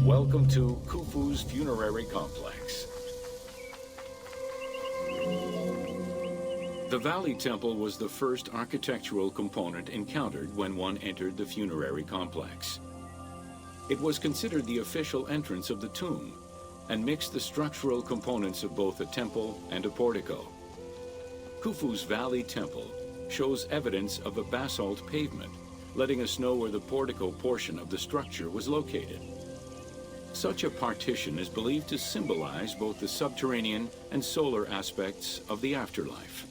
Welcome to Khufu's funerary complex. The Valley Temple was the first architectural component encountered when one entered the funerary complex. It was considered the official entrance of the tomb and mixed the structural components of both a temple and a portico. Khufu's Valley Temple shows evidence of a basalt pavement, letting us know where the portico portion of the structure was located. Such a partition is believed to symbolize both the subterranean and solar aspects of the afterlife.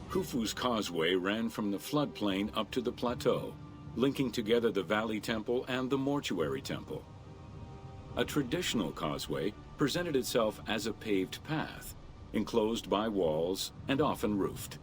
Khufu's causeway ran from the floodplain up to the plateau, linking together the Valley Temple and the Mortuary Temple. A traditional causeway presented itself as a paved path, enclosed by walls and often roofed.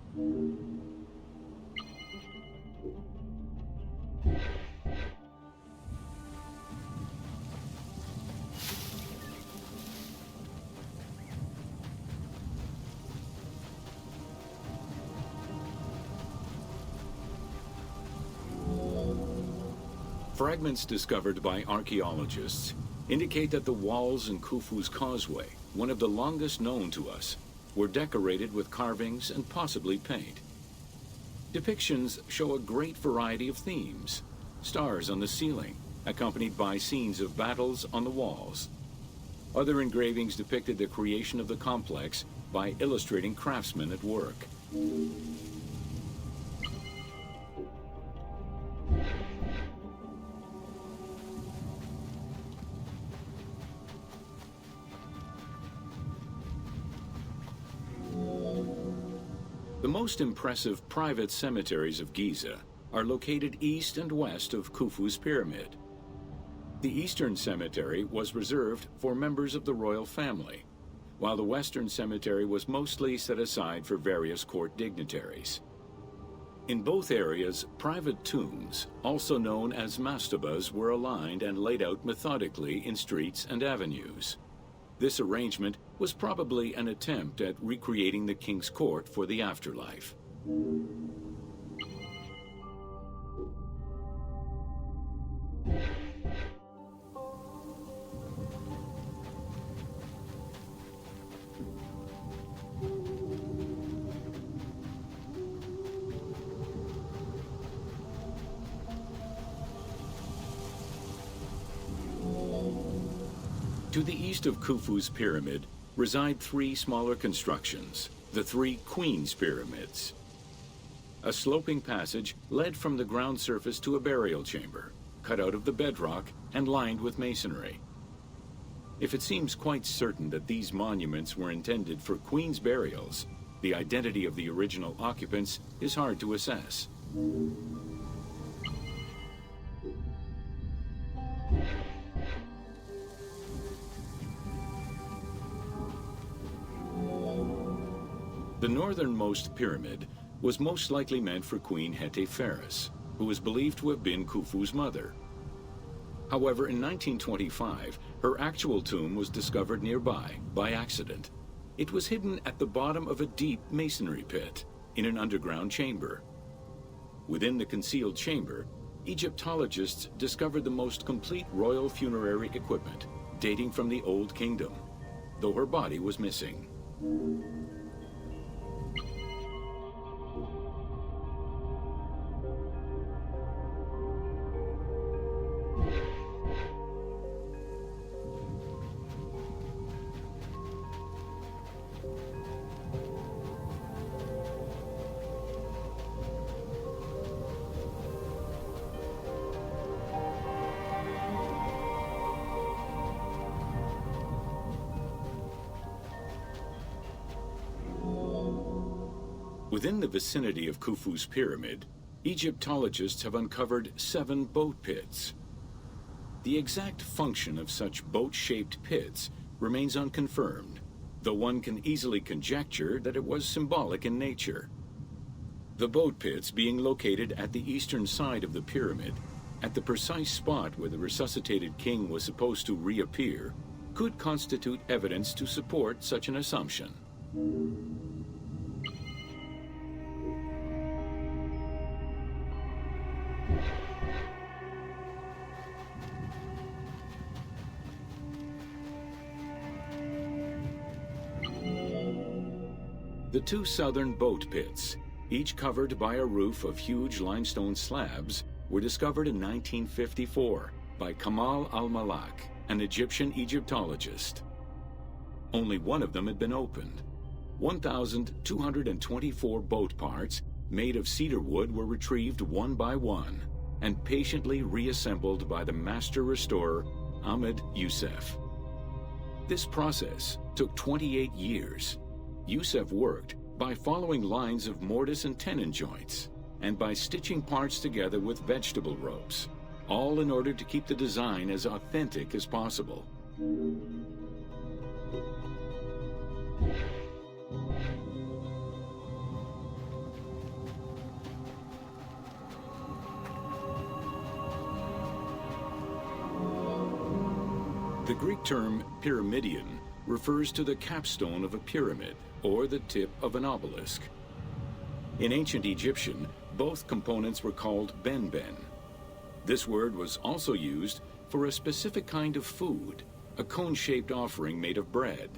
Fragments discovered by archaeologists indicate that the walls in Khufu's causeway, one of the longest known to us, were decorated with carvings and possibly paint. Depictions show a great variety of themes: stars on the ceiling, accompanied by scenes of battles on the walls. Other engravings depicted the creation of the complex by illustrating craftsmen at work. The most impressive private cemeteries of Giza are located east and west of Khufu's pyramid. The Eastern Cemetery was reserved for members of the royal family, while the Western Cemetery was mostly set aside for various court dignitaries. In both areas, private tombs, also known as mastabas, were aligned and laid out methodically in streets and avenues. This arrangement was probably an attempt at recreating the king's court for the afterlife. To the east of Khufu's pyramid reside three smaller constructions, the three Queen's Pyramids. A sloping passage led from the ground surface to a burial chamber, cut out of the bedrock and lined with masonry. If it seems quite certain that these monuments were intended for queen's burials, the identity of the original occupants is hard to assess. The northernmost pyramid was most likely meant for Queen Hetepheres, who is believed to have been Khufu's mother. However, in 1925, her actual tomb was discovered nearby by accident. It was hidden at the bottom of a deep masonry pit in an underground chamber. Within the concealed chamber, Egyptologists discovered the most complete royal funerary equipment, dating from the Old Kingdom, though her body was missing. Within the vicinity of Khufu's pyramid, Egyptologists have uncovered 7 boat pits. The exact function of such boat-shaped pits remains unconfirmed, though one can easily conjecture that it was symbolic in nature. The boat pits being located at the eastern side of the pyramid, at the precise spot where the resuscitated king was supposed to reappear, could constitute evidence to support such an assumption. The 2 southern boat pits, each covered by a roof of huge limestone slabs, were discovered in 1954 by Kamal al-Malak, an Egyptian Egyptologist. Only one of them had been opened. 1,224 boat parts made of cedar wood were retrieved one by one and patiently reassembled by the master restorer Ahmed Youssef. This process took 28 years. Youssef worked by following lines of mortise and tenon joints and by stitching parts together with vegetable ropes, all in order to keep the design as authentic as possible. The Greek term pyramidion refers to the capstone of a pyramid or the tip of an obelisk. In ancient Egyptian, both components were called benben. This word was also used for a specific kind of food, a cone-shaped offering made of bread.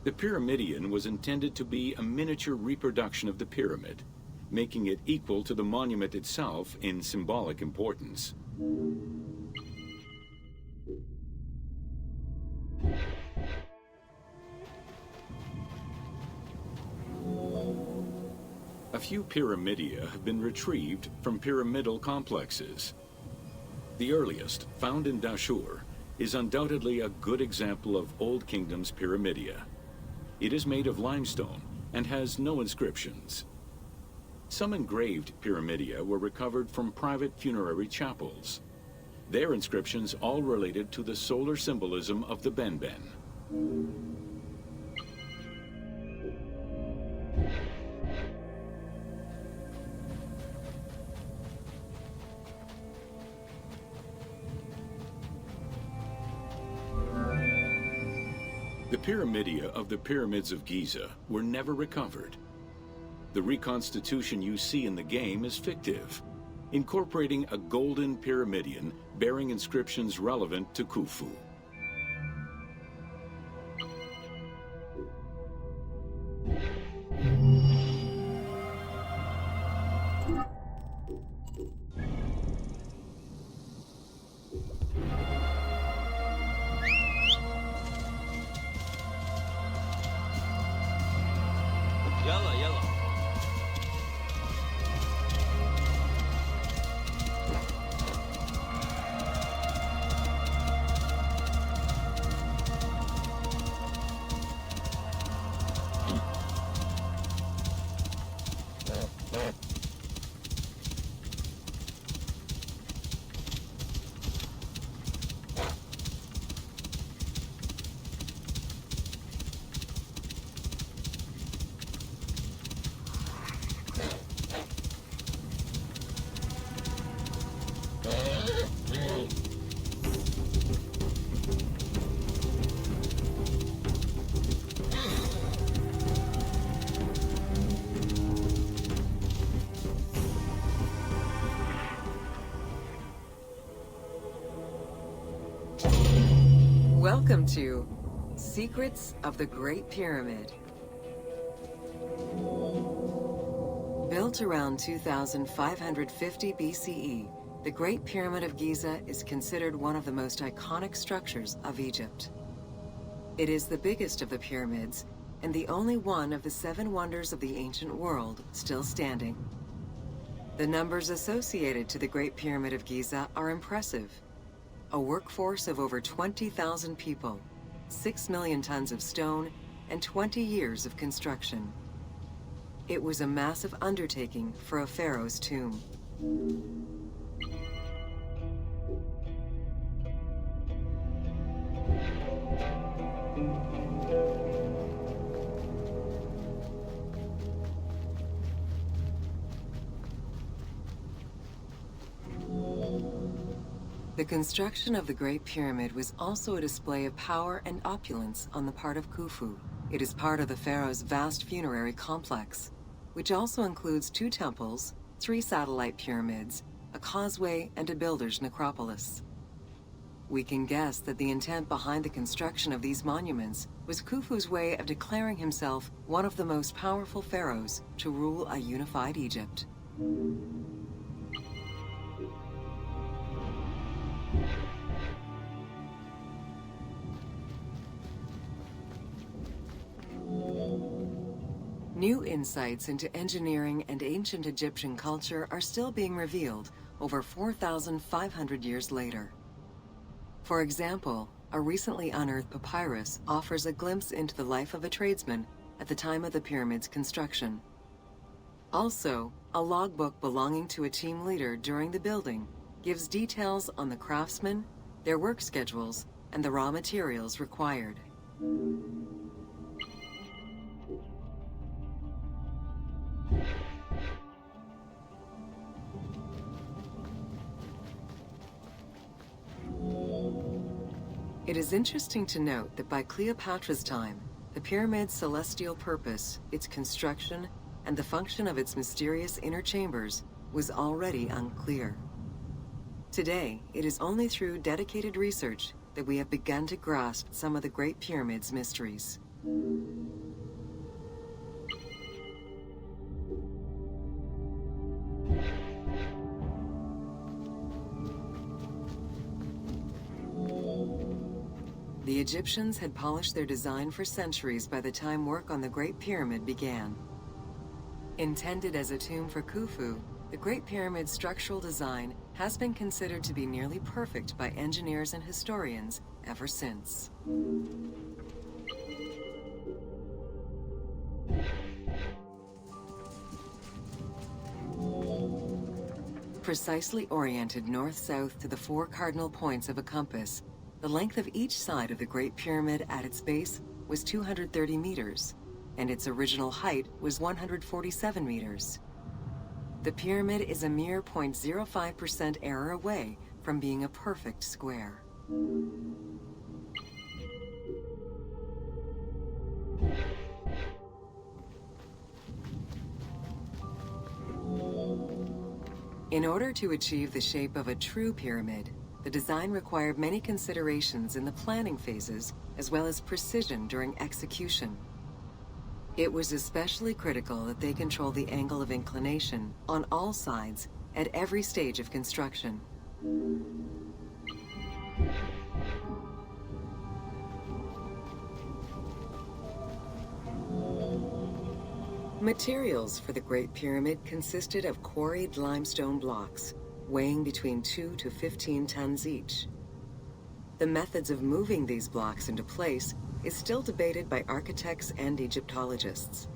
The pyramidion was intended to be a miniature reproduction of the pyramid, making it equal to the monument itself in symbolic importance. A few pyramidia have been retrieved from pyramidal complexes. The earliest, found in Dashur, is undoubtedly a good example of Old Kingdom's pyramidia. It is made of limestone and has no inscriptions. Some engraved pyramidia were recovered from private funerary chapels. Their inscriptions all related to the solar symbolism of the benben. The pyramidia of the pyramids of Giza were never recovered. The reconstitution you see in the game is fictive, incorporating a golden pyramidion bearing inscriptions relevant to Khufu. يلا يلا Welcome to Secrets of the Great Pyramid. Built around 2550 BCE, the Great Pyramid of Giza is considered one of the most iconic structures of Egypt. It is the biggest of the pyramids and the only one of the 7 wonders of the ancient world still standing. The numbers associated to the Great Pyramid of Giza are impressive. A workforce of over 20,000 people, 6 million tons of stone, and 20 years of construction. It was a massive undertaking for a pharaoh's tomb. The construction of the Great Pyramid was also a display of power and opulence on the part of Khufu. It is part of the pharaoh's vast funerary complex, which also includes 2 temples, 3 satellite pyramids, a causeway, and a builder's necropolis. We can guess that the intent behind the construction of these monuments was Khufu's way of declaring himself one of the most powerful pharaohs to rule a unified Egypt. New insights into engineering and ancient Egyptian culture are still being revealed over 4,500 years later. For example, a recently unearthed papyrus offers a glimpse into the life of a tradesman at the time of the pyramid's construction. Also, a logbook belonging to a team leader during the building gives details on the craftsmen, their work schedules, and the raw materials required. It is interesting to note that by Cleopatra's time, the pyramid's celestial purpose, its construction, and the function of its mysterious inner chambers was already unclear. Today, it is only through dedicated research that we have begun to grasp some of the Great Pyramid's mysteries. The Egyptians had polished their design for centuries by the time work on the Great Pyramid began. Intended as a tomb for Khufu, the Great Pyramid's structural design has been considered to be nearly perfect by engineers and historians ever since. Precisely oriented north-south to the 4 cardinal points of a compass, the length of each side of the Great Pyramid at its base was 230 meters, and its original height was 147 meters. The pyramid is a mere 0.05% error away from being a perfect square. In order to achieve the shape of a true pyramid, the design required many considerations in the planning phases, as well as precision during execution. It was especially critical that they control the angle of inclination on all sides at every stage of construction. Materials for the Great Pyramid consisted of quarried limestone blocks, weighing between 2 to 15 tons each. The methods of moving these blocks into place is still debated by architects and Egyptologists.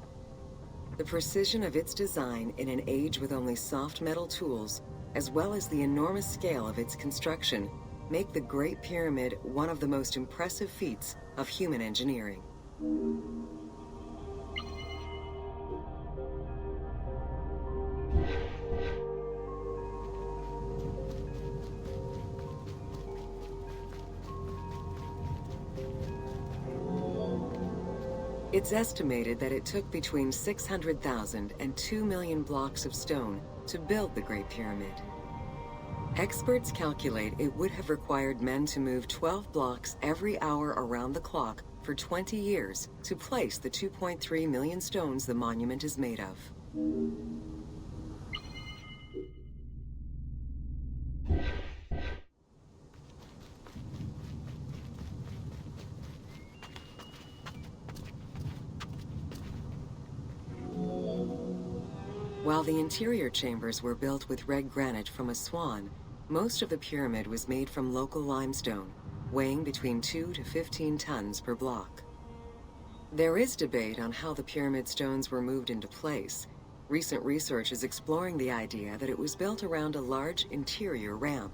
The precision of its design in an age with only soft metal tools, as well as the enormous scale of its construction, make the Great Pyramid one of the most impressive feats of human engineering. It's estimated that it took between 600,000 and 2 million blocks of stone to build the Great Pyramid. Experts calculate it would have required men to move 12 blocks every hour around the clock for 20 years to place the 2.3 million stones the monument is made of. While the interior chambers were built with red granite from Aswan, most of the pyramid was made from local limestone, weighing between 2 to 15 tons per block. There is debate on how the pyramid stones were moved into place. Recent research is exploring the idea that it was built around a large interior ramp.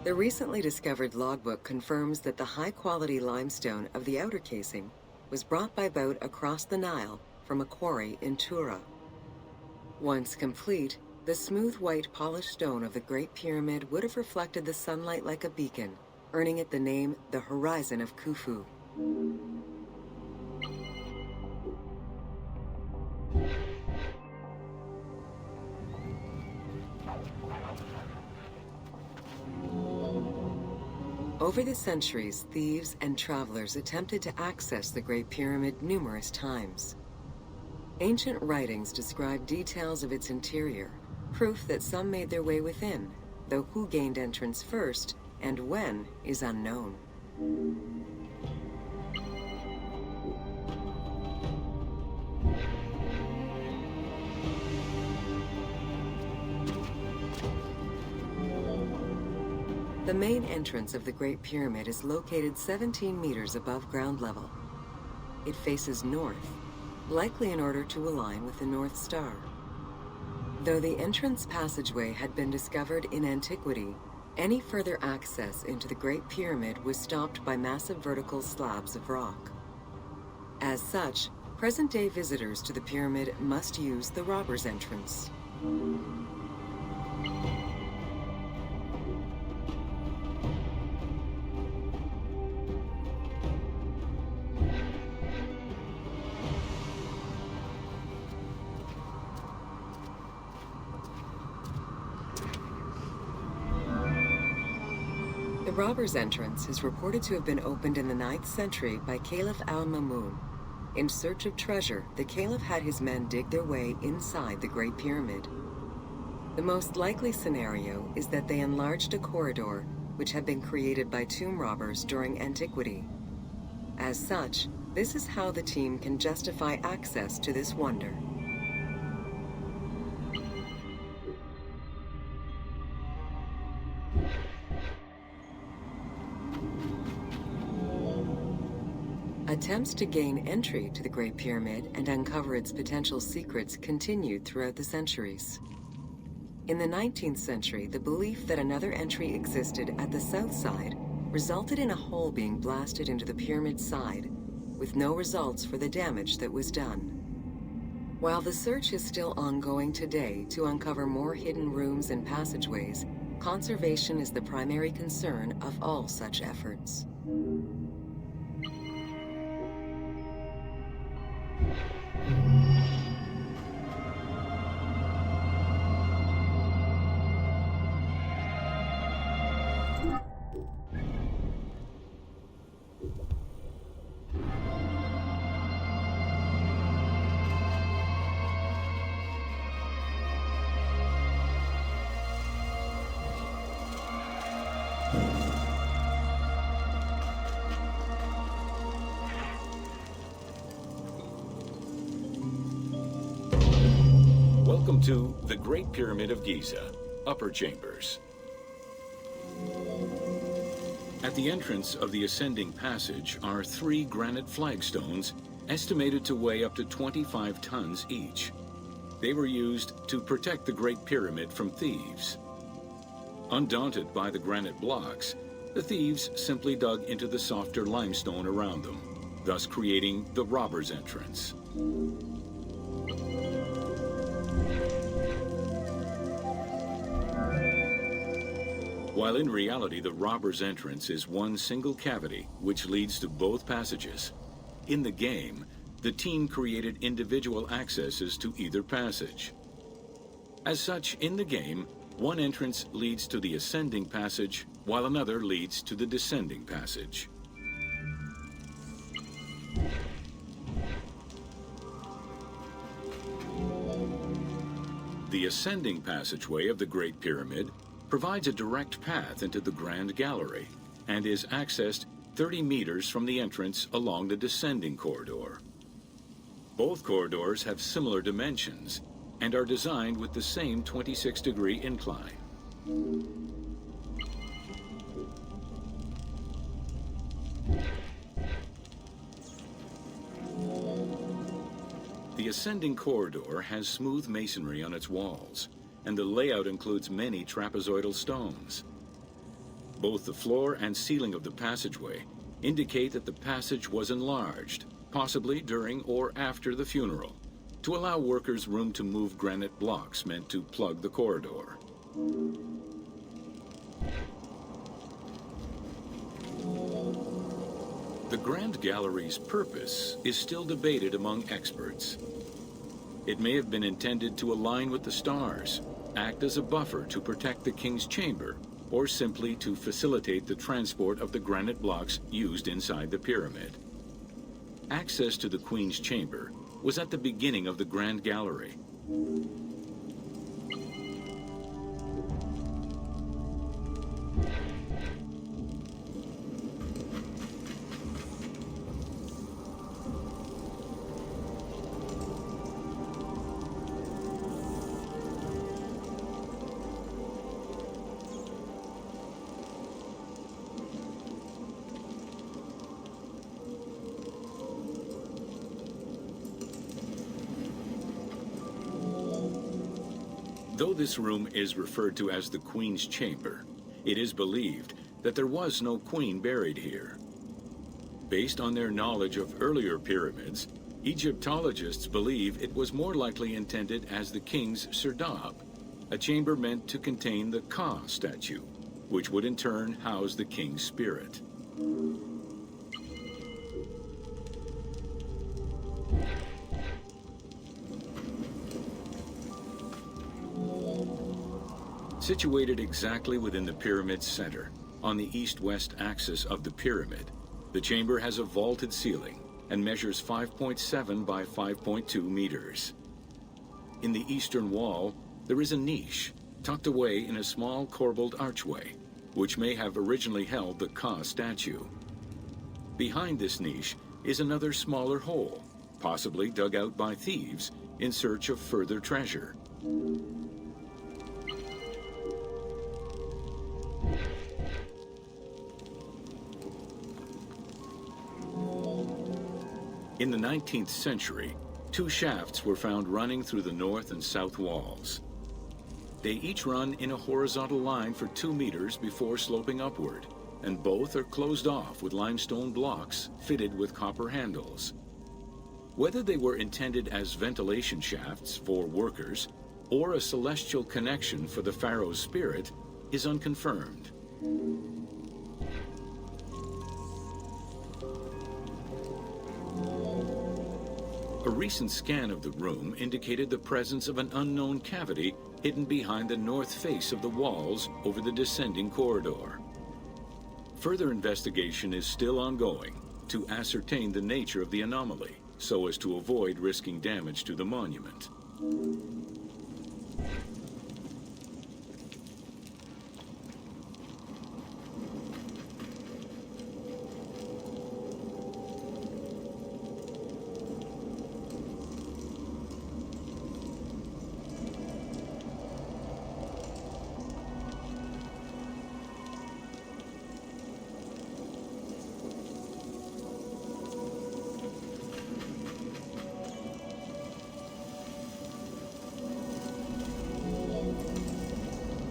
The recently discovered logbook confirms that the high-quality limestone of the outer casing was brought by boat across the Nile from a quarry in Tura. Once complete, the smooth white polished stone of the Great Pyramid would have reflected the sunlight like a beacon, earning it the name the Horizon of Khufu. Over the centuries, thieves and travelers attempted to access the Great Pyramid numerous times. Ancient writings describe details of its interior, proof that some made their way within, though who gained entrance first and when is unknown. The main entrance of the Great Pyramid is located 17 meters above ground level. It faces north, likely in order to align with the North Star. Though the entrance passageway had been discovered in antiquity, any further access into the Great Pyramid was stopped by massive vertical slabs of rock. As such, present-day visitors to the pyramid must use the robber's entrance. The robber's entrance is reported to have been opened in the 9th century by Caliph al-Mamun. In search of treasure, the Caliph had his men dig their way inside the Great Pyramid. The most likely scenario is that they enlarged a corridor which had been created by tomb robbers during antiquity. As such, this is how the team can justify access to this wonder. Attempts to gain entry to the Great Pyramid and uncover its potential secrets continued throughout the centuries. In the 19th century, the belief that another entry existed at the south side resulted in a hole being blasted into the pyramid's side, with no results for the damage that was done. While the search is still ongoing today to uncover more hidden rooms and passageways, conservation is the primary concern of all such efforts. Welcome to the Great Pyramid of Giza, Upper Chambers. At the entrance of the ascending passage are 3 granite flagstones estimated to weigh up to 25 tons each. They were used to protect the Great Pyramid from thieves. Undaunted by the granite blocks, the thieves simply dug into the softer limestone around them, thus creating the robber's entrance. while in reality the robber's entrance is one single cavity which leads to both passages. In the game, the team created individual accesses to either passage. As such, in the game, one entrance leads to the ascending passage, while another leads to the descending passage. The ascending passageway of the Great Pyramid provides a direct path into the Grand Gallery and is accessed 30 meters from the entrance along the descending corridor. Both corridors have similar dimensions and are designed with the same 26-degree incline. The ascending corridor has smooth masonry on its walls, and the layout includes many trapezoidal stones. Both the floor and ceiling of the passageway indicate that the passage was enlarged, possibly during or after the funeral, to allow workers room to move granite blocks meant to plug the corridor. The Grand Gallery's purpose is still debated among experts. It may have been intended to align with the stars, act as a buffer to protect the King's Chamber, or simply to facilitate the transport of the granite blocks used inside the pyramid. Access to the Queen's Chamber was at the beginning of the Grand Gallery. Though this room is referred to as the Queen's Chamber, it is believed that there was no queen buried here. Based on their knowledge of earlier pyramids, Egyptologists believe it was more likely intended as the king's serdab, a chamber meant to contain the Ka statue, which would in turn house the king's spirit. Situated exactly within the pyramid's center, on the east-west axis of the pyramid, the chamber has a vaulted ceiling and measures 5.7 by 5.2 meters. In the eastern wall, there is a niche tucked away in a small corbelled archway, which may have originally held the Ka statue. Behind this niche is another smaller hole, possibly dug out by thieves in search of further treasure. In the 19th century, two shafts were found running through the north and south walls. They each run in a horizontal line for 2 meters before sloping upward, and both are closed off with limestone blocks fitted with copper handles. Whether they were intended as ventilation shafts for workers or a celestial connection for the pharaoh's spirit is unconfirmed. A recent scan of the room indicated the presence of an unknown cavity hidden behind the north face of the walls over the descending corridor. Further investigation is still ongoing to ascertain the nature of the anomaly, so as to avoid risking damage to the monument.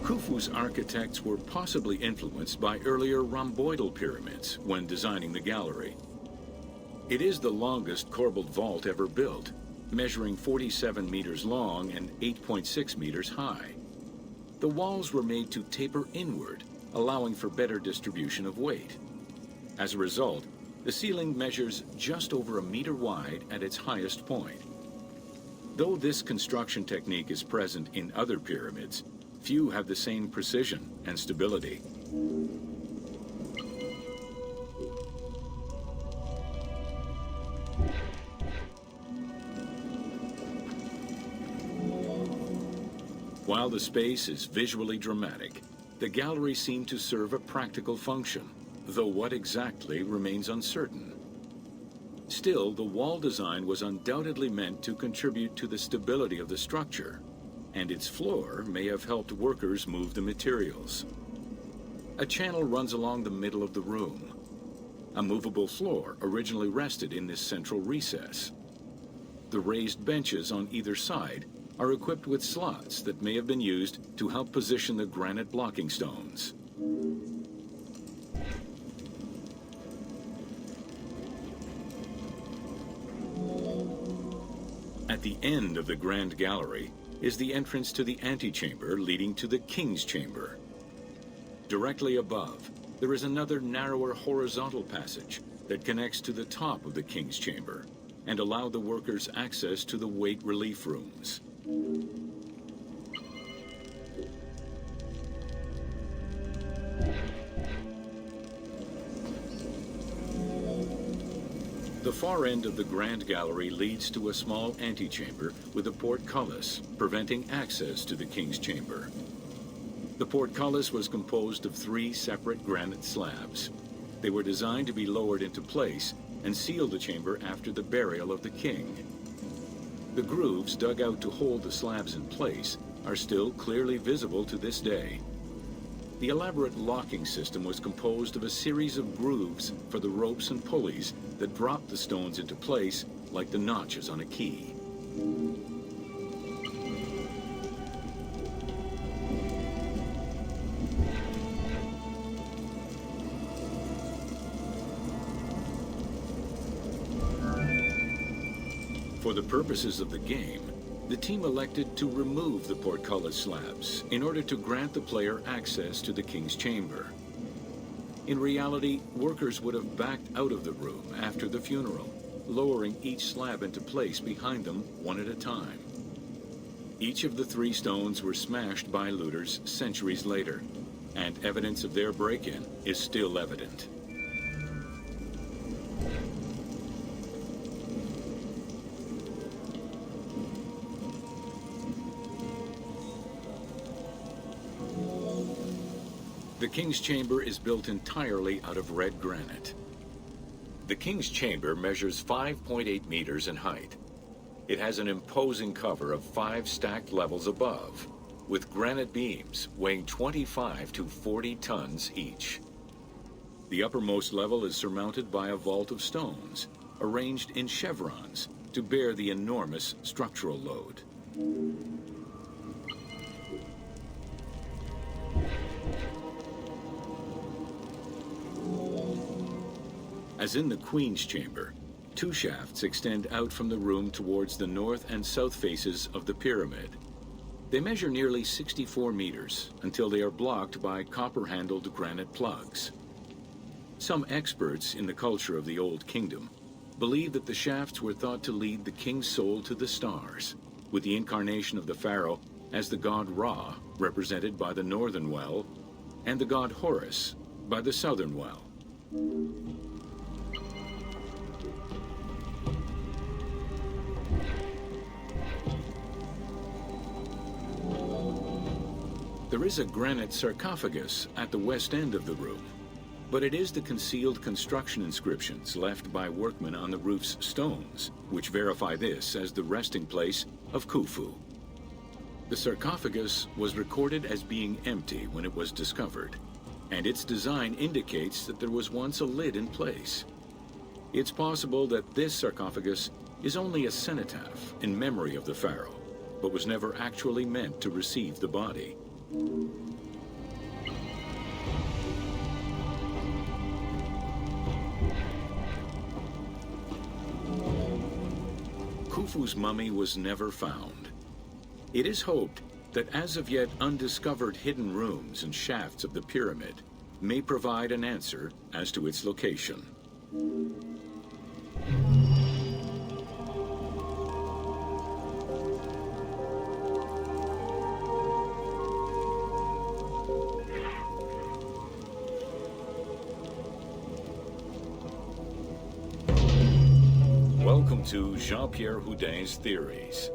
Khufu's architects were possibly influenced by earlier rhomboidal pyramids when designing the gallery. It is the longest corbelled vault ever built, measuring 47 meters long and 8.6 meters high. The walls were made to taper inward, allowing for better distribution of weight. As a result, the ceiling measures just over a meter wide at its highest point. Though this construction technique is present in other pyramids, few have the same precision and stability. While the space is visually dramatic, the gallery seemed to serve a practical function, though what exactly remains uncertain. Still, the wall design was undoubtedly meant to contribute to the stability of the structure, and its floor may have helped workers move the materials. A channel runs along the middle of the room. A movable floor originally rested in this central recess. The raised benches on either side are equipped with slots that may have been used to help position the granite blocking stones. At the end of the Grand Gallery is the entrance to the antechamber leading to the King's Chamber. Directly above, there is another narrower horizontal passage that connects to the top of the King's Chamber and allow the workers access to the weight relief rooms. The far end of the Grand Gallery leads to a small antechamber with a portcullis, preventing access to the King's Chamber. The portcullis was composed of 3 separate granite slabs. They were designed to be lowered into place and seal the chamber after the burial of the king. The grooves dug out to hold the slabs in place are still clearly visible to this day. The elaborate locking system was composed of a series of grooves for the ropes and pulleys that dropped the stones into place like the notches on a key. For the purposes of the game, the team elected to remove the portcullis slabs in order to grant the player access to the King's Chamber. In reality, workers would have backed out of the room after the funeral, lowering each slab into place behind them one at a time. Each of the 3 stones were smashed by looters centuries later, and evidence of their break-in is still evident. The King's Chamber is built entirely out of red granite. The King's Chamber measures 5.8 meters in height. It has an imposing cover of 5 stacked levels above, with granite beams weighing 25 to 40 tons each. The uppermost level is surmounted by a vault of stones, arranged in chevrons to bear the enormous structural load. As in the Queen's Chamber, 2 shafts extend out from the room towards the north and south faces of the pyramid. They measure nearly 64 meters until they are blocked by copper-handled granite plugs. Some experts in the culture of the Old Kingdom believe that the shafts were thought to lead the king's soul to the stars, with the incarnation of the pharaoh as the god Ra, represented by the northern well, and the god Horus by the southern well. There is a granite sarcophagus at the west end of the room, but it is the concealed construction inscriptions left by workmen on the roof's stones which verify this as the resting place of Khufu. The sarcophagus was recorded as being empty when it was discovered, and its design indicates that there was once a lid in place. It's possible that this sarcophagus is only a cenotaph in memory of the pharaoh, but was never actually meant to receive the body. Khufu's mummy was never found. It is hoped that as of yet undiscovered hidden rooms and shafts of the pyramid may provide an answer as to its location. Welcome to Jean-Pierre Houdin's Theories.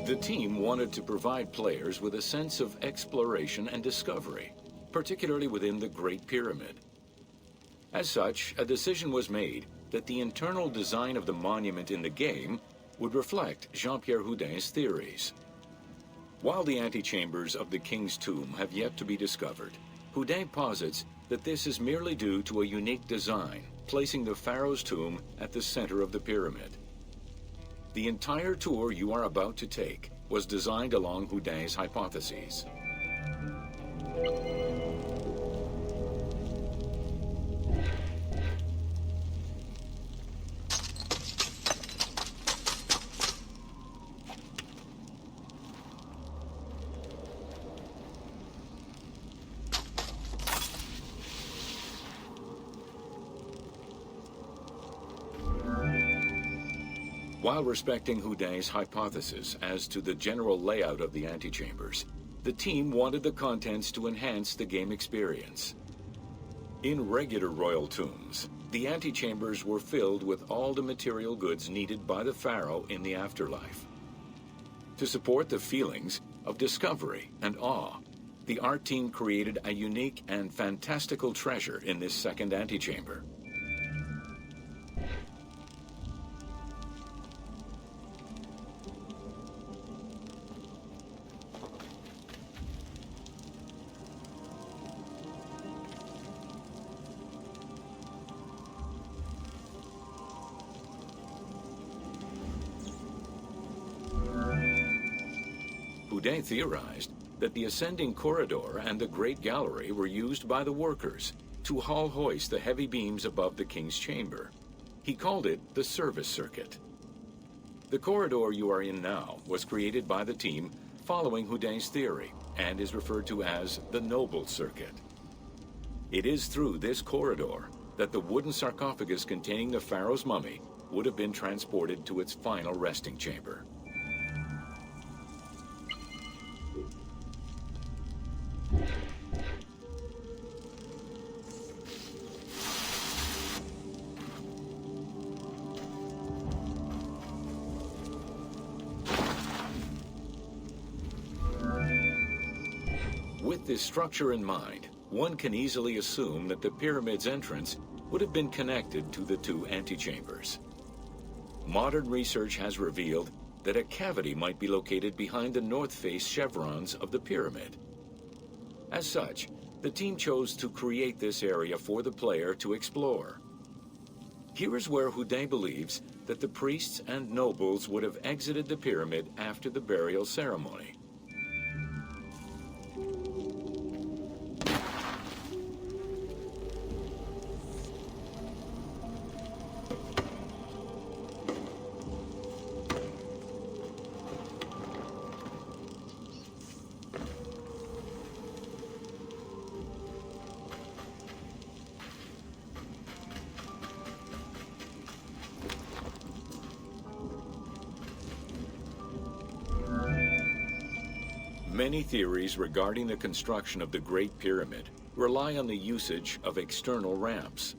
The team wanted to provide players with a sense of exploration and discovery, particularly within the Great Pyramid. As such, a decision was made that the internal design of the monument in the game would reflect Jean-Pierre Houdin's theories. While the antechambers of the King's Tomb have yet to be discovered, Houdin posits that this is merely due to a unique design, placing the pharaoh's tomb at the center of the pyramid. The entire tour you are about to take was designed along Houdin's hypotheses. While respecting Houdin's hypothesis as to the general layout of the antechambers, the team wanted the contents to enhance the game experience. In regular royal tombs, the antechambers were filled with all the material goods needed by the pharaoh in the afterlife. To support the feelings of discovery and awe, the art team created a unique and fantastical treasure in this second antechamber. Houdin theorized that the ascending corridor and the Great Gallery were used by the workers to haul hoist the heavy beams above the king's chamber. He called it the service circuit. The corridor you are in now was created by the team following Houdin's theory and is referred to as the Noble Circuit. It is through this corridor that the wooden sarcophagus containing the pharaoh's mummy would have been transported to its final resting chamber. With this structure in mind, one can easily assume that the pyramid's entrance would have been connected to the two antechambers. Modern research has revealed that a cavity might be located behind the north face chevrons of the pyramid. As such, the team chose to create this area for the player to explore. Here is where Houdin believes that the priests and nobles would have exited the pyramid after the burial ceremony. Many theories regarding the construction of the Great Pyramid rely on the usage of external ramps.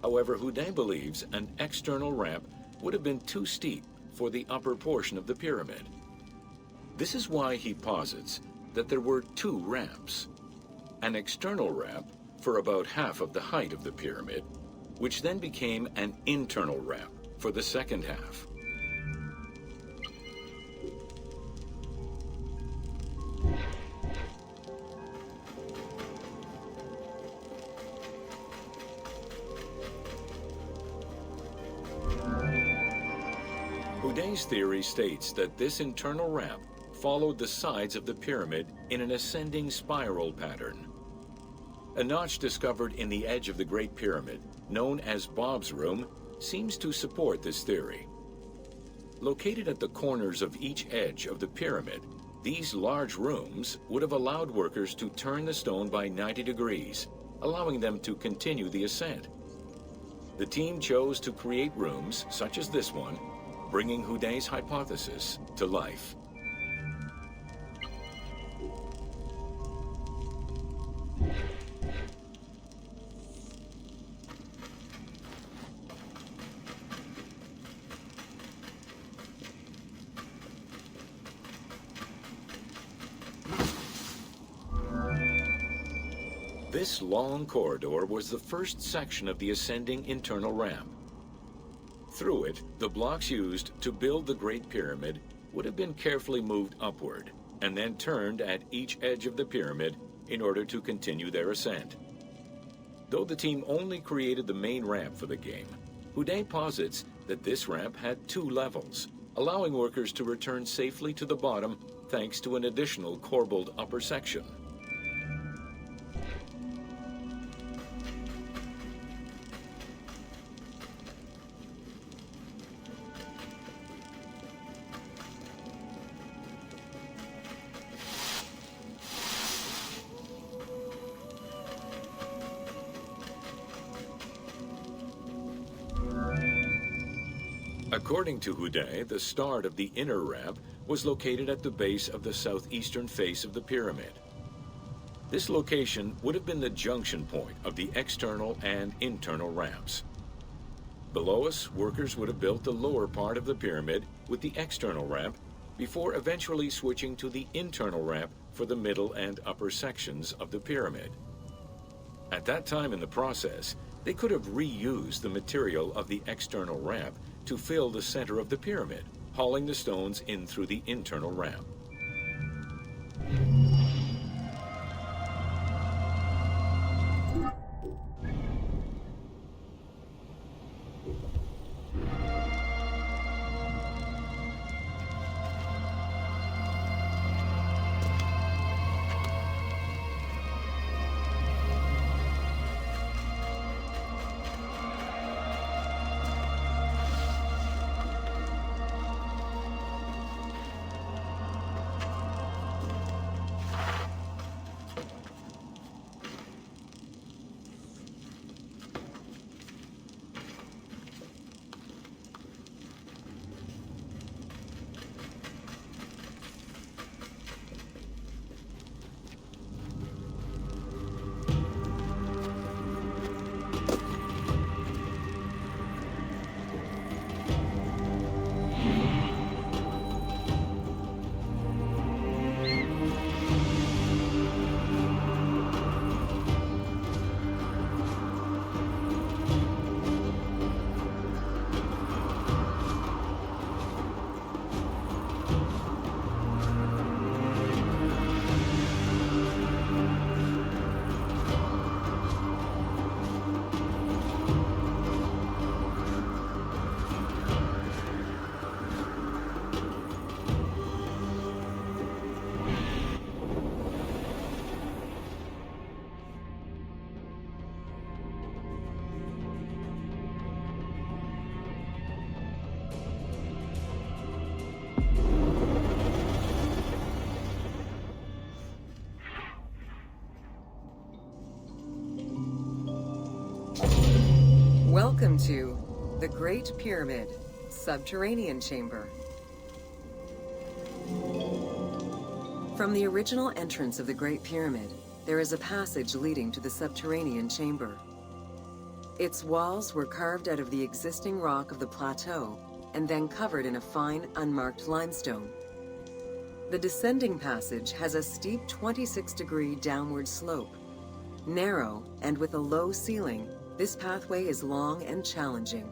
However, Houdin believes an external ramp would have been too steep for the upper portion of the pyramid. This is why he posits that there were two ramps. An external ramp for about half of the height of the pyramid, which then became an internal ramp for the second half. Houdin's theory states that this internal ramp followed the sides of the pyramid in an ascending spiral pattern. A notch discovered in the edge of the Great Pyramid, known as Bob's Room, seems to support this theory. Located at the corners of each edge of the pyramid, these large rooms would have allowed workers to turn the stone by 90 degrees, allowing them to continue the ascent. The team chose to create rooms such as this one, bringing Houdin's hypothesis to life. This long corridor was the first section of the ascending internal ramp. Through it, the blocks used to build the Great Pyramid would have been carefully moved upward and then turned at each edge of the pyramid in order to continue their ascent. Though the team only created the main ramp for the game, Houdin posits that this ramp had 2 levels, allowing workers to return safely to the bottom thanks to an additional corbelled upper section. According to Houdin, the start of the inner ramp was located at the base of the southeastern face of the pyramid. This location would have been the junction point of the external and internal ramps. Below us, workers would have built the lower part of the pyramid with the external ramp before eventually switching to the internal ramp for the middle and upper sections of the pyramid. At that time in the process, they could have reused the material of the external ramp to fill the center of the pyramid, hauling the stones in through the internal ramp. Welcome to the Great Pyramid Subterranean Chamber. From the original entrance of the Great Pyramid, there is a passage leading to the subterranean chamber. Its walls were carved out of the existing rock of the plateau and then covered in a fine, unmarked limestone. The descending passage has a steep 26-degree downward slope. Narrow and with a low ceiling, this pathway is long and challenging.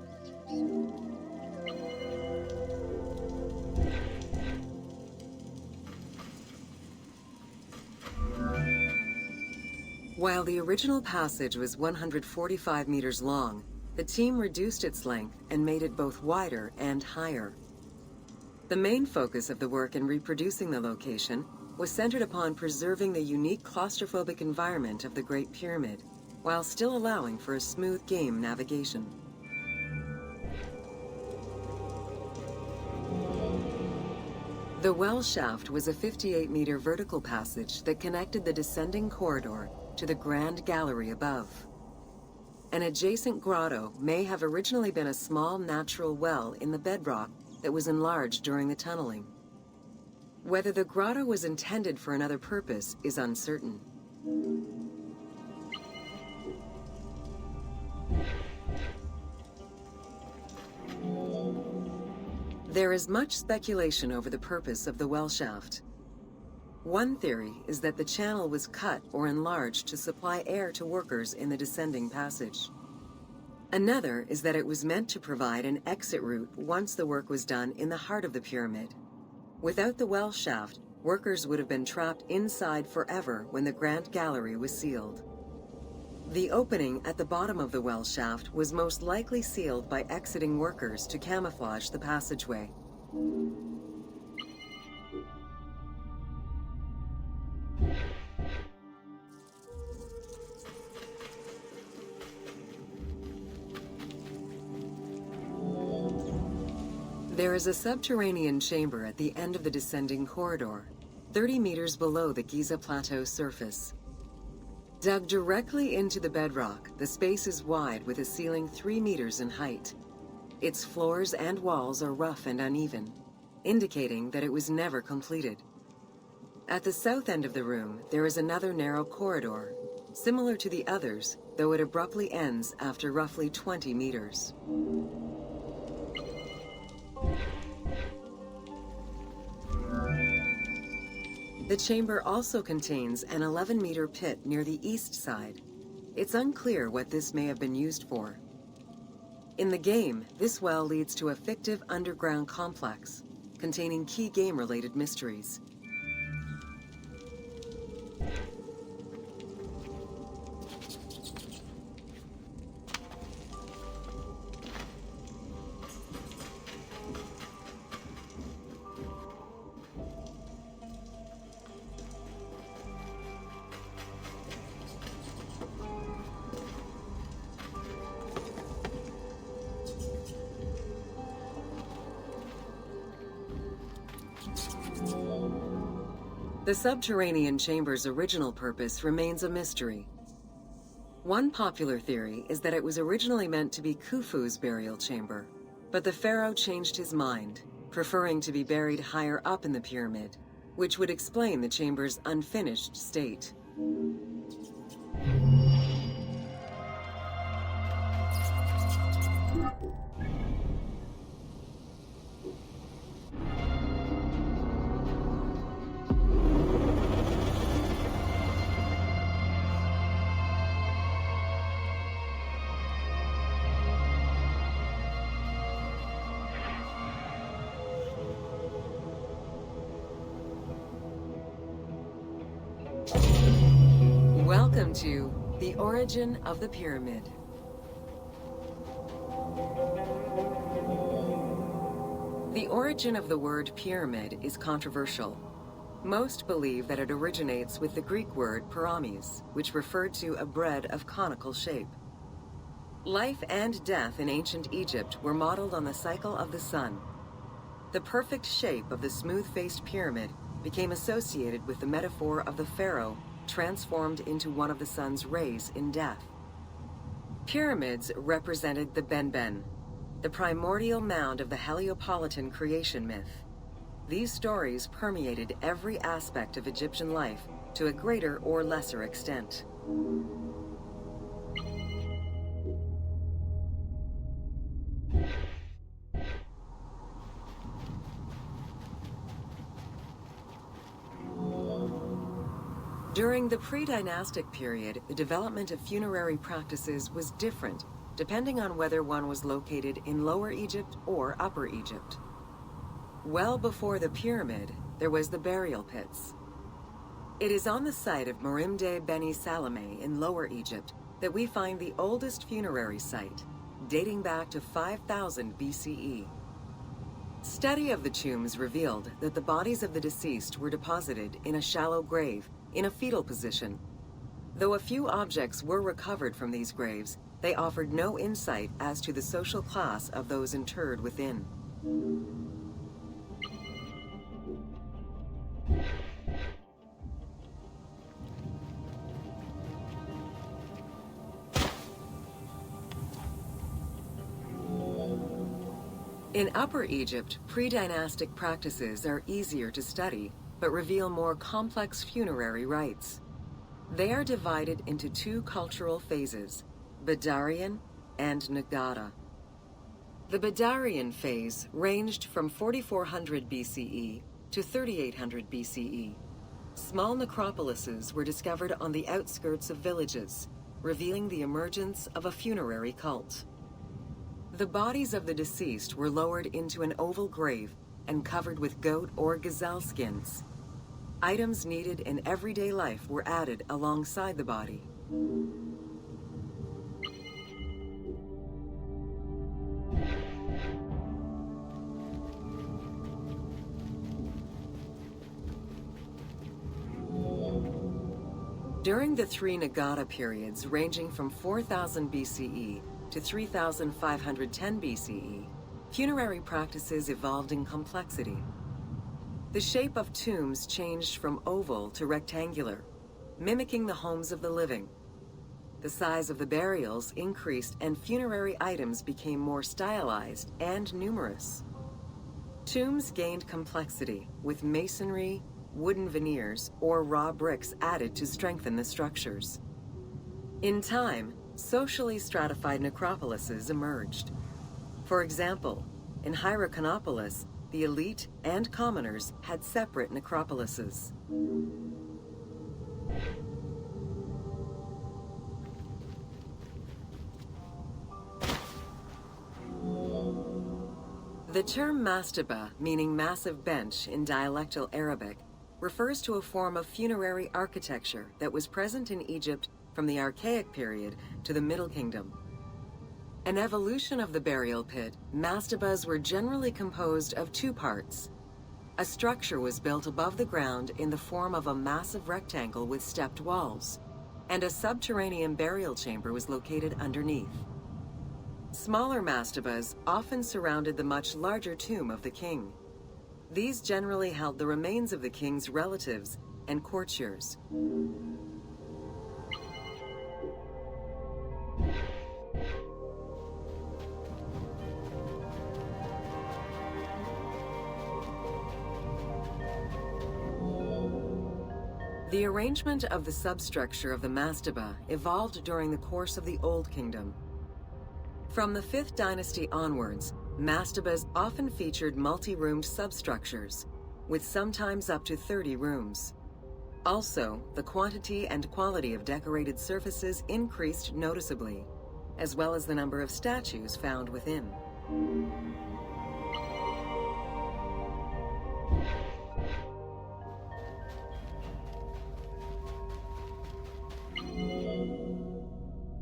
While the original passage was 145 meters long, the team reduced its length and made it both wider and higher. The main focus of the work in reproducing the location was centered upon preserving the unique claustrophobic environment of the Great Pyramid, while still allowing for a smooth game navigation. The well shaft was a 58-meter vertical passage that connected the descending corridor to the grand gallery above. An adjacent grotto may have originally been a small natural well in the bedrock that was enlarged during the tunneling. Whether the grotto was intended for another purpose is uncertain. There is much speculation over the purpose of the well shaft. One theory is that the channel was cut or enlarged to supply air to workers in the descending passage. Another is that it was meant to provide an exit route once the work was done in the heart of the pyramid. Without the well shaft, workers would have been trapped inside forever when the Grand Gallery was sealed. The opening at the bottom of the well shaft was most likely sealed by exiting workers to camouflage the passageway. There is a subterranean chamber at the end of the descending corridor, 30 meters below the Giza Plateau surface. Dug directly into the bedrock, the space is wide with a ceiling 3 meters in height. Its floors and walls are rough and uneven, indicating that it was never completed. At the south end of the room, there is another narrow corridor, similar to the others, though it abruptly ends after roughly 20 meters. The chamber also contains an 11-meter pit near the east side. It's unclear what this may have been used for. In the game, this well leads to a fictive underground complex containing key game-related mysteries. The subterranean chamber's original purpose remains a mystery. One popular theory is that it was originally meant to be Khufu's burial chamber, but the pharaoh changed his mind, preferring to be buried higher up in the pyramid, which would explain the chamber's unfinished state. Welcome to The Origin of the Pyramid. The origin of the word pyramid is controversial. Most believe that it originates with the Greek word pyramis, which referred to a bread of conical shape. Life and death in ancient Egypt were modeled on the cycle of the sun. The perfect shape of the smooth-faced pyramid became associated with the metaphor of the pharaoh transformed into one of the sun's rays in death. Pyramids represented the Benben, the primordial mound of the Heliopolitan creation myth. These stories permeated every aspect of Egyptian life to a greater or lesser extent. During the pre-dynastic period, the development of funerary practices was different, depending on whether one was located in Lower Egypt or Upper Egypt. Well before the pyramid, there was the burial pits. It is on the site of Merimde Beni Salame in Lower Egypt that we find the oldest funerary site, dating back to 5000 BCE. Study of the tombs revealed that the bodies of the deceased were deposited in a shallow grave, in a fetal position. Though a few objects were recovered from these graves, they offered no insight as to the social class of those interred within. In Upper Egypt, pre-dynastic practices are easier to study, but reveal more complex funerary rites. They are divided into two cultural phases, Badarian and Nagada. The Badarian phase ranged from 4400 BCE to 3800 BCE. Small necropolises were discovered on the outskirts of villages, revealing the emergence of a funerary cult. The bodies of the deceased were lowered into an oval grave and covered with goat or gazelle skins. Items needed in everyday life were added alongside the body. During the three Nagada periods ranging from 4000 BCE to 3510 BCE, funerary practices evolved in complexity. The shape of tombs changed from oval to rectangular, mimicking the homes of the living. The size of the burials increased and funerary items became more stylized and numerous. Tombs gained complexity, with masonry, wooden veneers, or raw bricks added to strengthen the structures. In time, socially stratified necropolises emerged. For example, in Hierakonpolis, the elite and commoners had separate necropolises. The term mastaba, meaning massive bench in dialectal Arabic, refers to a form of funerary architecture that was present in Egypt from the Archaic period to the Middle Kingdom. An evolution of the burial pit, mastabas were generally composed of two parts. A structure was built above the ground in the form of a massive rectangle with stepped walls, and a subterranean burial chamber was located underneath. Smaller mastabas often surrounded the much larger tomb of the king. These generally held the remains of the king's relatives and courtiers. The arrangement of the substructure of the mastaba evolved during the course of the Old Kingdom. From the 5th dynasty onwards, mastabas often featured multi-roomed substructures, with sometimes up to 30 rooms. Also, the quantity and quality of decorated surfaces increased noticeably, as well as the number of statues found within.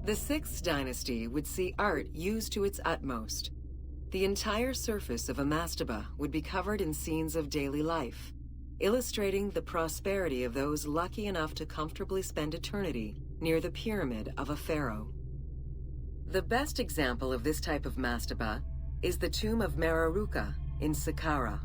The 6th dynasty would see art used to its utmost. The entire surface of a mastaba would be covered in scenes of daily life, illustrating the prosperity of those lucky enough to comfortably spend eternity near the pyramid of a pharaoh. The best example of this type of mastaba is the tomb of Mereruka in Saqqara.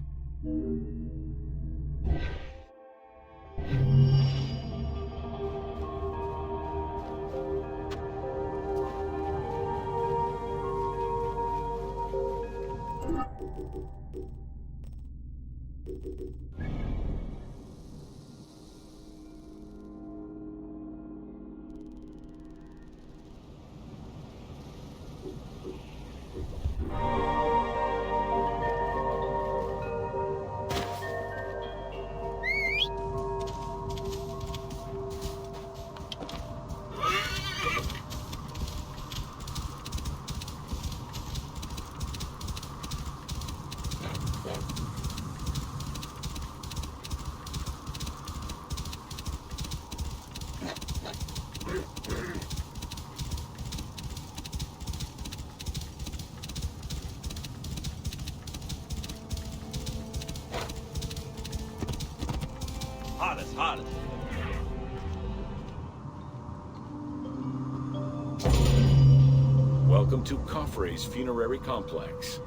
into Khafre's funerary complex.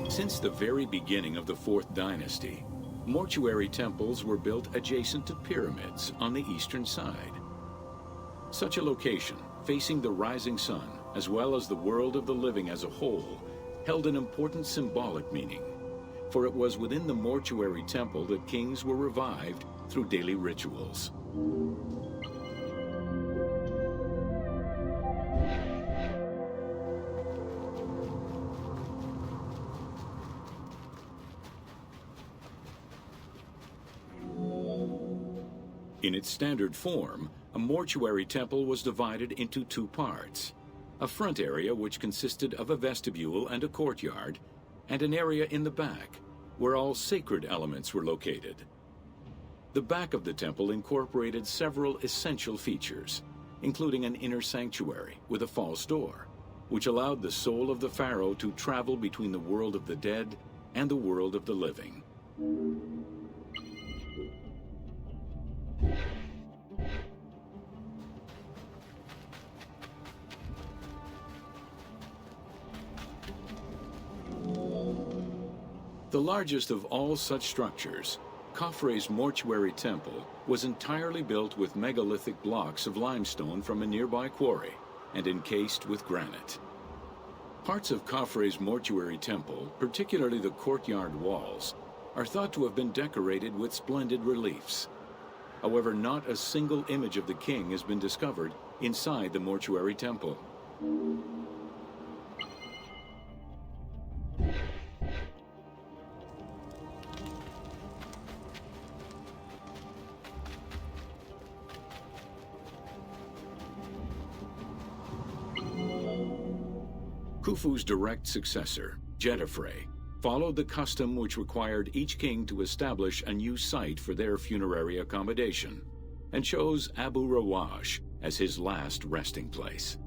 Since the very beginning of the 4th dynasty, mortuary temples were built adjacent to pyramids on the eastern side. Such a location, facing the rising sun, as well as the world of the living as a whole, held an important symbolic meaning, for it was within the mortuary temple that kings were revived through daily rituals. In its standard form, a mortuary temple was divided into 2 parts: a front area which consisted of a vestibule and a courtyard, and an area in the back, where all sacred elements were located. The back of the temple incorporated several essential features, including an inner sanctuary with a false door, which allowed the soul of the pharaoh to travel between the world of the dead and the world of the living. The largest of all such structures, Khafre's mortuary temple was entirely built with megalithic blocks of limestone from a nearby quarry and encased with granite. Parts of Khafre's mortuary temple, particularly the courtyard walls, are thought to have been decorated with splendid reliefs. However, not a single image of the king has been discovered inside the mortuary temple. Khufu's direct successor, Djedefre, followed the custom which required each king to establish a new site for their funerary accommodation, and chose Abu Rawash as his last resting place.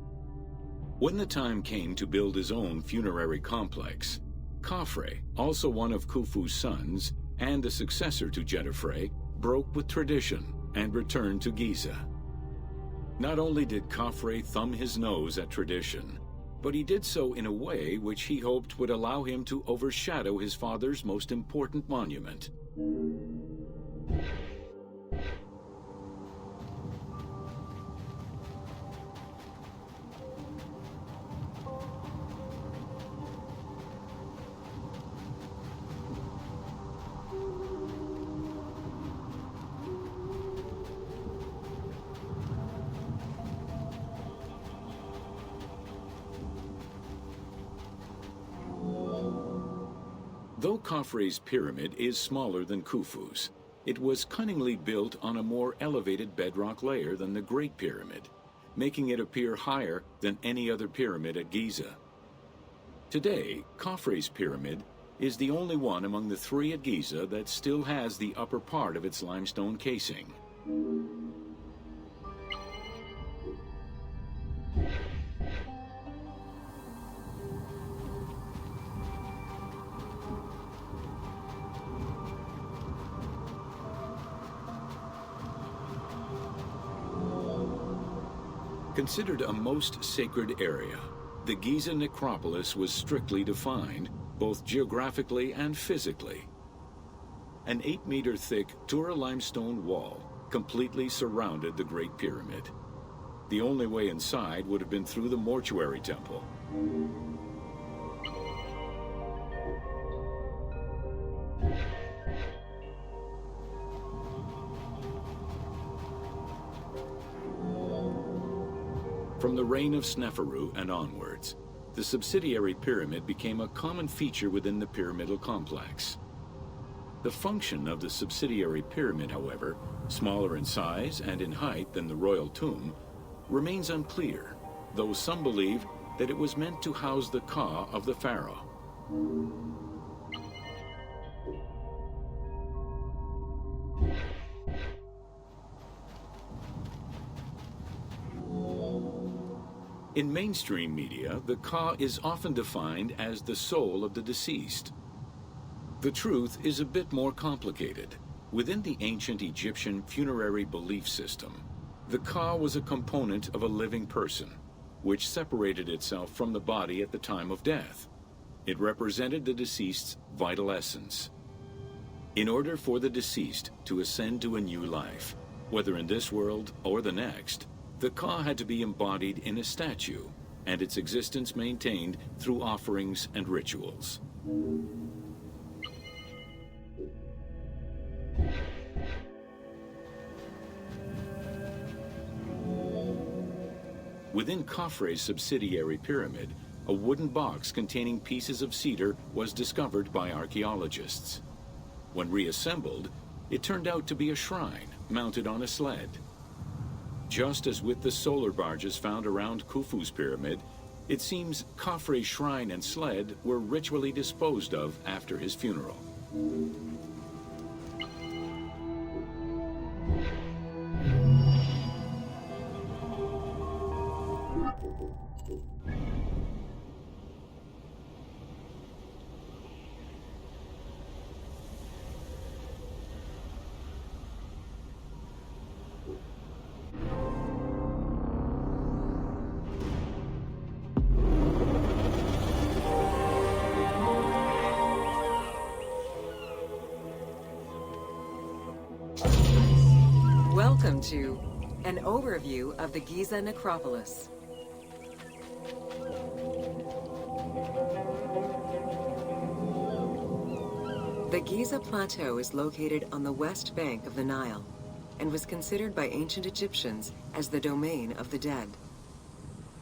When the time came to build his own funerary complex, Khafre, also one of Khufu's sons and the successor to Djedefre, broke with tradition and returned to Giza. Not only did Khafre thumb his nose at tradition, but he did so in a way which he hoped would allow him to overshadow his father's most important monument. Though Khafre's pyramid is smaller than Khufu's, it was cunningly built on a more elevated bedrock layer than the Great Pyramid, making it appear higher than any other pyramid at Giza. Today, Khafre's pyramid is the only one among the 3 at Giza that still has the upper part of its limestone casing. Considered a most sacred area, the Giza necropolis was strictly defined, both geographically and physically. An 8-meter-thick Tura limestone wall completely surrounded the Great Pyramid. The only way inside would have been through the mortuary temple. From the reign of Sneferu and onwards, the subsidiary pyramid became a common feature within the pyramidal complex. The function of the subsidiary pyramid, however, smaller in size and in height than the royal tomb, remains unclear, though some believe that it was meant to house the ka of the pharaoh. In mainstream media, the ka is often defined as the soul of the deceased. The truth is a bit more complicated. Within the ancient Egyptian funerary belief system, The Ka was a component of a living person, which separated itself from the body at the time of death. It represented the deceased's vital essence. In order for the deceased to ascend to a new life, whether in this world or the next, the Ka had to be embodied in a statue, and its existence maintained through offerings and rituals. Within Khafre's subsidiary pyramid, a wooden box containing pieces of cedar was discovered by archaeologists. When reassembled, it turned out to be a shrine mounted on a sled. Just as with the solar barges found around Khufu's pyramid, it seems Khafre's shrine and sled were ritually disposed of after his funeral. Welcome to an overview of the Giza necropolis. The Giza Plateau is located on the west bank of the Nile and was considered by ancient Egyptians as the domain of the dead.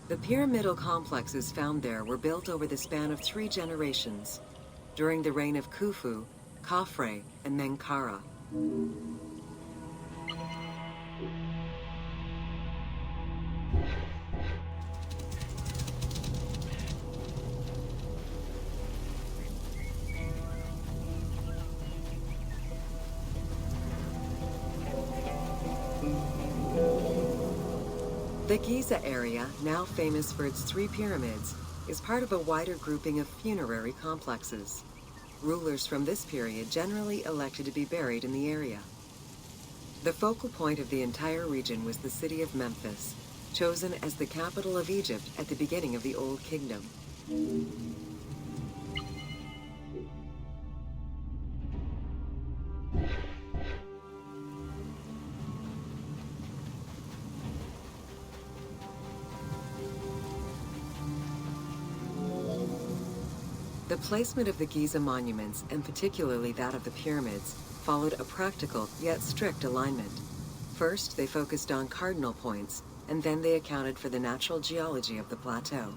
The pyramidal complexes found there were built over the span of 3 generations, during the reign of Khufu, Khafre, and Menkaure. The Giza area, now famous for its 3 pyramids, is part of a wider grouping of funerary complexes. Rulers from this period generally elected to be buried in the area. The focal point of the entire region was the city of Memphis, chosen as the capital of Egypt at the beginning of the Old Kingdom. The placement of the Giza monuments, and particularly that of the pyramids, followed a practical yet strict alignment. First, they focused on cardinal points, and then they accounted for the natural geology of the plateau.